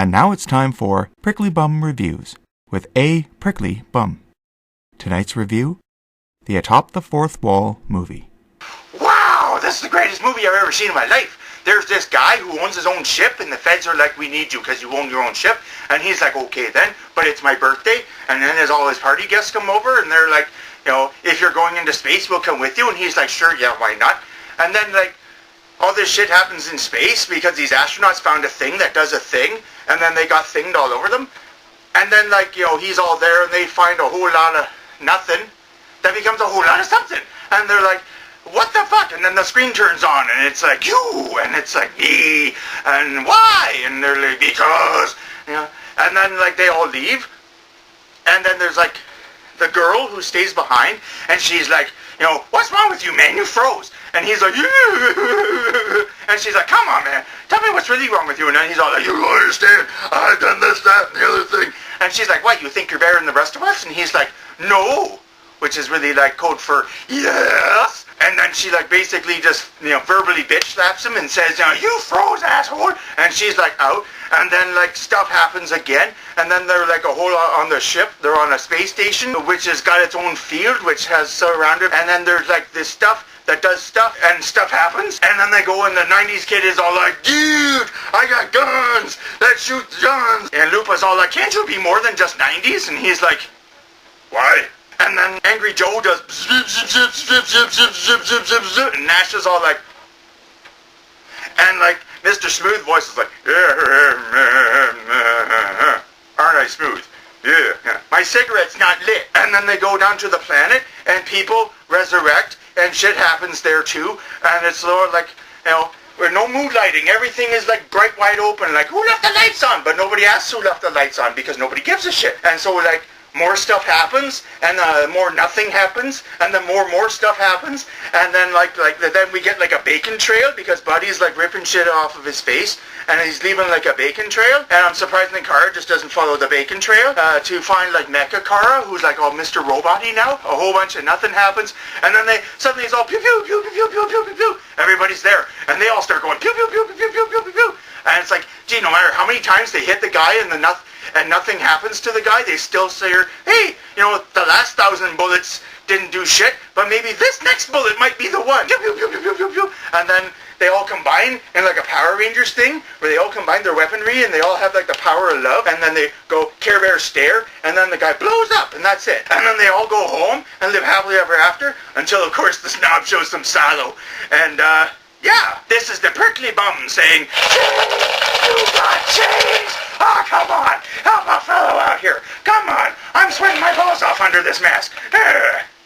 And now it's time for Prickly Bum Reviews with A. Prickly Bum. Tonight's review, the Atop the Fourth Wall movie. Wow, this is the greatest movie I've ever seen in my life. There's this guy who owns his own ship, and the feds are like, we need you because you own your own ship. And he's like, okay then, but it's my birthday. And then there's all his party guests come over, and they're like, you know, if you're going into space, we'll come with you. And he's like, sure, yeah, why not? And then, like, all this shit happens in space because these astronauts found a thing that does a thing, and then they got thinged all over them. And then, like, you know, he's all there, and they find a whole lot of nothing that becomes a whole lot of something. And they're like, what the fuck? And then the screen turns on, and it's like, you, and it's like, me, and why? And they're like, because, you know. And then, like, they all leave, and then there's, like, the girl who stays behind, and she's like, you know, what's wrong with you, man? You froze. And he's like, and she's like, come on, man, tell me what's really wrong with you. And then he's all like, you don't understand, I've done this, that, and the other thing. And she's like, what, you think you're better than the rest of us? And he's like, no, which is really like code for yes. And then she like basically just, you know, verbally bitch slaps him and says, you know, you froze, asshole. And she's like, out. And then like stuff happens again. And then they're like a whole lot on the ship. They're on a space station, which has got its own field, which has surrounded. And then there's like this stuff that does stuff, and stuff happens. And then they go, and the 90s kid is all like, dude, I got guns, let's shoot guns. And Lupa's all like, can't you be more than just 90s? And he's like, why? And then Angry Joe does zip, zip, zip, zip, zip, zip, zip, zip, zip, zip. And Nash is all like, and like Mr. Smooth voice is like, aren't I smooth? Yeah. My cigarette's not lit. And then they go down to the planet, and people resurrect, and shit happens there too. And it's sort of like, you know, with no mood lighting. Everything is like bright wide open. Like, who left the lights on? But nobody asks who left the lights on because nobody gives a shit. And so like, more stuff happens, and more nothing happens, and then more stuff happens, and then then we get like a bacon trail because Buddy's like ripping shit off of his face, and he's leaving like a bacon trail, and I'm surprised the car just doesn't follow the bacon trail to find like Mecha Kara, who's like all Mr. Robot-y now. A whole bunch of nothing happens, and then suddenly it's all pew pew pew pew pew pew pew pew pew. Everybody's there, and they all start going pew pew pew pew pew pew pew pew pew. And it's like, gee, no matter how many times they hit the guy and nothing happens to the guy, they still say, hey, you know, the last 1,000 bullets didn't do shit, but maybe this next bullet might be the one. Pew, pew, pew, pew, pew, pew, pew. And then they all combine in like a Power Rangers thing, where they all combine their weaponry and they all have like the power of love, and then they go Care Bear stare, and then the guy blows up, and that's it. And then they all go home and live happily ever after, until of course the snob shows some sallow. And yeah, this is the Prickly Bum saying, you got change! Oh, come on! Help a fellow out here! Come on! I'm sweating my balls off under this mask!